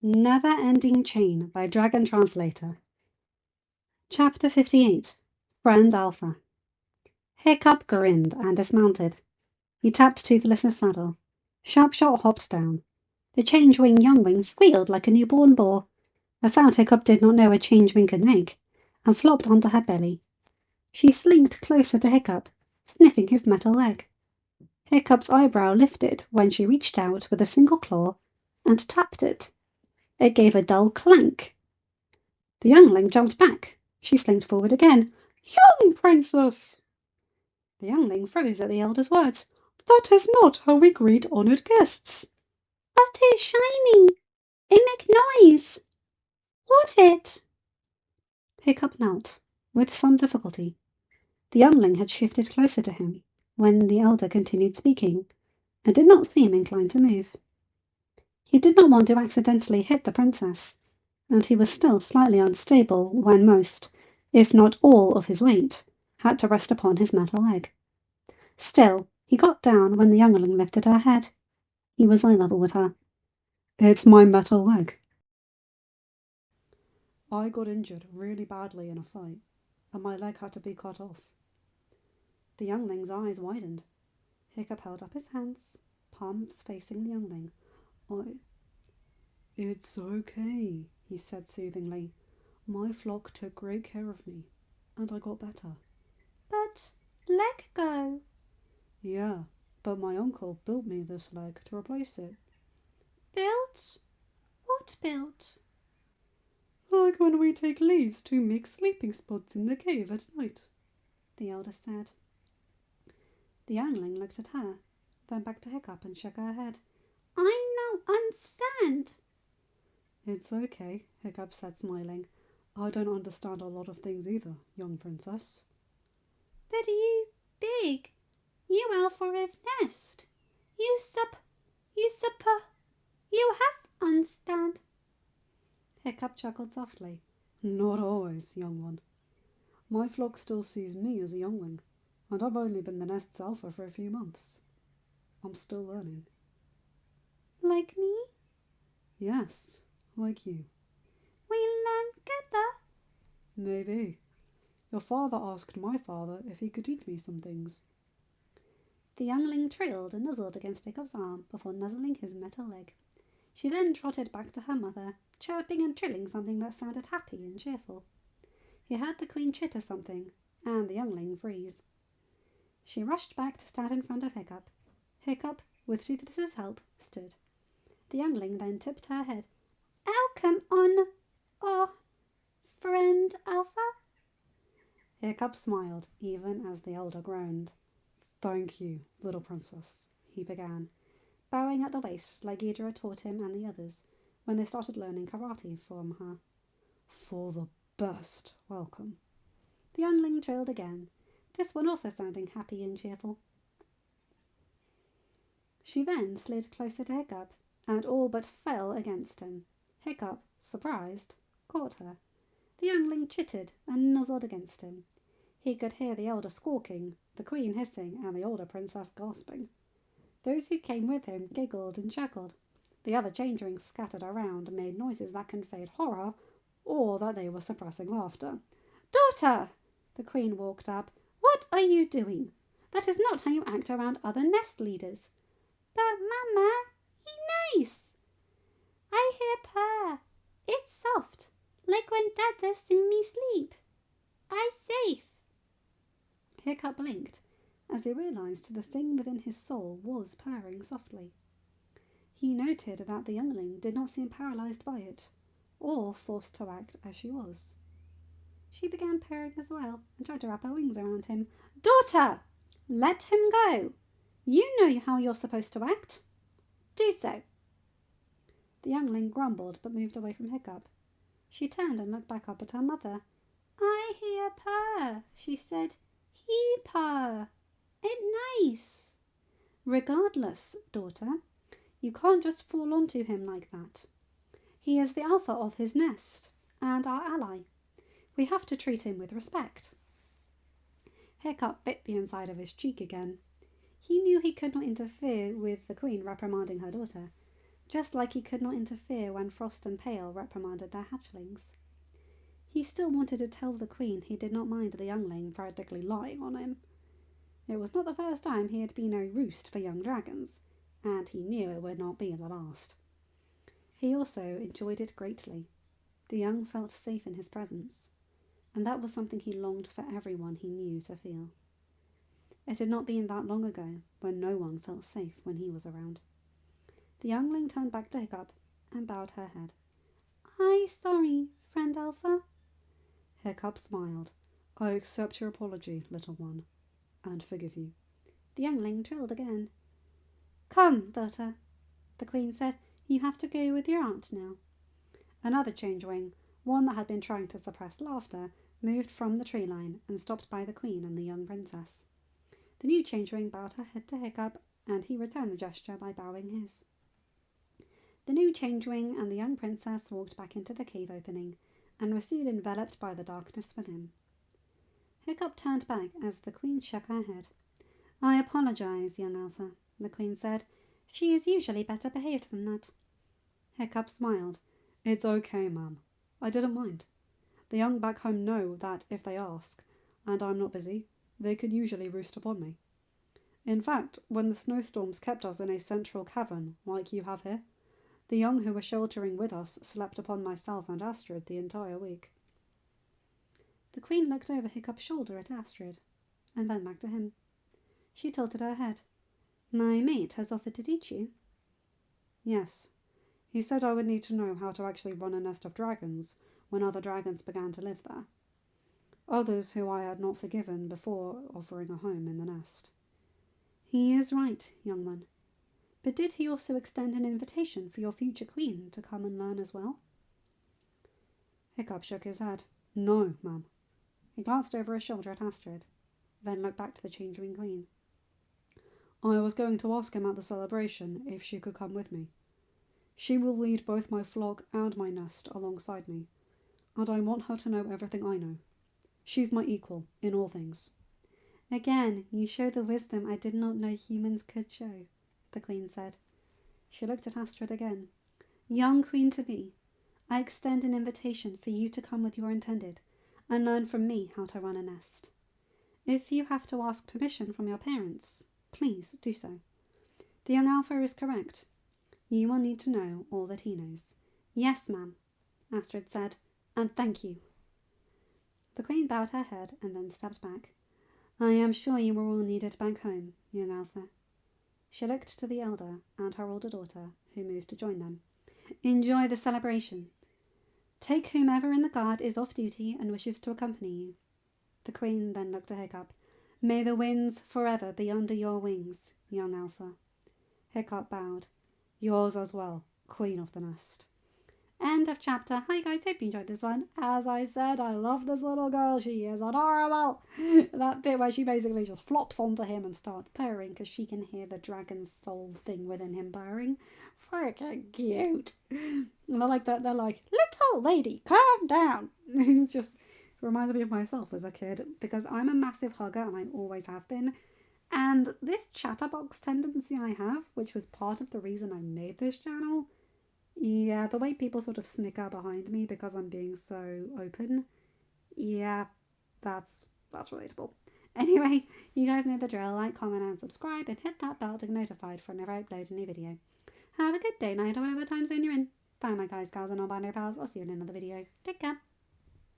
Never-Ending Chain by Dragon Translator. Chapter 58. Friend Alpha. Hiccup grinned and dismounted. He tapped Toothless's saddle. Sharpshot hopped down. The change-wing young-wing squealed like a newborn boar, a sound Hiccup did not know a change-wing could make, and flopped onto her belly. She slinked closer to Hiccup, sniffing his metal leg. Hiccup's eyebrow lifted when she reached out with a single claw and tapped it. It gave a dull clank. The youngling jumped back. She slinked forward again. "Young princess!" The youngling froze at the elder's words. "That is not how we greet honored guests." "But it's shiny. It make noise. What it?" Hiccup knelt, with some difficulty. The youngling had shifted closer to him when the elder continued speaking, and did not seem inclined to move. He did not want to accidentally hit the princess, and he was still slightly unstable when most, if not all, of his weight had to rest upon his metal leg. Still, he got down when the youngling lifted her head. He was eye level with her. "It's my metal leg. I got injured really badly in a fight, and my leg had to be cut off." The youngling's eyes widened. Hiccup held up his hands, palms facing the youngling. "It's okay," he said soothingly. "My flock took great care of me, and I got better." "But leg go." "Yeah, but my uncle built me this leg to replace it." "Built? What built?" "Like when we take leaves to make sleeping spots in the cave at night," the elder said. The youngling looked at her, then back to Hiccup and shook her head. "I no understand." "It's okay," Hiccup said, smiling. "I don't understand a lot of things either, young princess." "But you big. You alpha of nest. You have understand." Hiccup chuckled softly. "Not always, young one. My flock still sees me as a youngling, and I've only been the nest's alpha for a few months. I'm still learning." "Like me?" "Yes, like you." "We learn together?" "Maybe. Your father asked my father if he could teach me some things." The youngling trilled and nuzzled against Hiccup's arm before nuzzling his metal leg. She then trotted back to her mother, chirping and trilling something that sounded happy and cheerful. He heard the queen chitter something, and the youngling freeze. She rushed back to stand in front of Hiccup. Hiccup, with Toothless's help, stood. The youngling then tipped her head. "Welcome on, friend Alpha." Hiccup smiled, even as the elder groaned. "Thank you, little princess," he began, bowing at the waist like Ghidra taught him and the others when they started learning karate from her. "For the best welcome." The youngling trilled again, this one also sounding happy and cheerful. She then slid closer to Hiccup, and all but fell against him. Hiccup, surprised, caught her. The youngling chittered and nuzzled against him. He could hear the elder squawking, the queen hissing, and the older princess gasping. Those who came with him giggled and chuckled. The other changelings scattered around and made noises that conveyed horror, or that they were suppressing laughter. "Daughter!" The queen walked up. "What are you doing? That is not how you act around other nest leaders." "But Mama, he nice." "I hear purr. It's soft, like when Dada sing me sleep. I safe." Hiccup blinked as he realised the thing within his soul was purring softly. He noted that the youngling did not seem paralysed by it, or forced to act as she was. She began purring as well and tried to wrap her wings around him. "Daughter! Let him go. You know how you're supposed to act. Do so." The youngling grumbled but moved away from Hiccup. She turned and looked back up at her mother. "I hear purr," she said. "He purr. It nice." "Regardless, daughter, you can't just fall onto him like that. He is the alpha of his nest and our ally. We have to treat him with respect." Hiccup bit the inside of his cheek again. He knew he could not interfere with the queen reprimanding her daughter, just like he could not interfere when Frost and Pale reprimanded their hatchlings. He still wanted to tell the Queen he did not mind the youngling practically lying on him. It was not the first time he had been a roost for young dragons, and he knew it would not be the last. He also enjoyed it greatly. The young felt safe in his presence, and that was something he longed for everyone he knew to feel. It had not been that long ago when no one felt safe when he was around. The youngling turned back to Hiccup and bowed her head. "I'm sorry, friend Alpha." Hiccup smiled. "I accept your apology, little one, and forgive you." The youngling trilled again. "Come, daughter," the Queen said. "You have to go with your aunt now." Another changeling, one that had been trying to suppress laughter, moved from the tree line and stopped by the Queen and the young princess. The new changeling bowed her head to Hiccup, and he returned the gesture by bowing his. The new changeling and the young princess walked back into the cave opening, and were soon enveloped by the darkness within. Hiccup turned back as the Queen shook her head. "I apologize, young Alpha," the Queen said. "She is usually better behaved than that." Hiccup smiled. "It's okay, ma'am. I didn't mind. The young back home know that if they ask, and I'm not busy, they can usually roost upon me. In fact, when the snowstorms kept us in a central cavern, like you have here, the young who were sheltering with us slept upon myself and Astrid the entire week." The Queen looked over Hiccup's shoulder at Astrid, and then back to him. She tilted her head. "My mate has offered to teach you?" "Yes. He said I would need to know how to actually run a nest of dragons when other dragons began to live there. Others who I had not forgiven before offering a home in the nest." "He is right, young one. But did he also extend an invitation for your future queen to come and learn as well?" Hiccup shook his head. "No, ma'am." He glanced over his shoulder at Astrid, then looked back to the changeling queen. "I was going to ask him at the celebration if she could come with me. She will lead both my flock and my nest alongside me, and I want her to know everything I know. She's my equal in all things." "Again, you show the wisdom I did not know humans could show," the Queen said. She looked at Astrid again. "Young Queen-to-be, I extend an invitation for you to come with your intended and learn from me how to run a nest. If you have to ask permission from your parents, please do so. The young Alpha is correct. You will need to know all that he knows." "Yes, ma'am," Astrid said, "and thank you." The Queen bowed her head and then stepped back. "I am sure you will all need it back home, young Alpha." She looked to the elder and her older daughter, who moved to join them. "Enjoy the celebration. Take whomever in the guard is off duty and wishes to accompany you." The Queen then looked to Hiccup. "May the winds forever be under your wings, young Alpha." Hiccup bowed. "Yours as well, Queen of the Nest." End of chapter. Hi guys, hope you enjoyed this one. As I said, I love this little girl. She is adorable. That bit where she basically just flops onto him and starts purring because she can hear the dragon's soul thing within him purring. Freaking cute. And I like that they're like, "Little lady, calm down." Just reminds me of myself as a kid because I'm a massive hugger and I always have been. And this chatterbox tendency I have, which was part of the reason I made this channel, yeah, the way people sort of snicker behind me because I'm being so open, yeah, that's relatable. Anyway, you guys know the drill. Like, comment and subscribe and hit that bell to get notified for whenever I upload a new video. Have a good day, night, or whatever time zone you're in. Bye my guys, gals and non-binary pals. I'll see you in another video. Take care.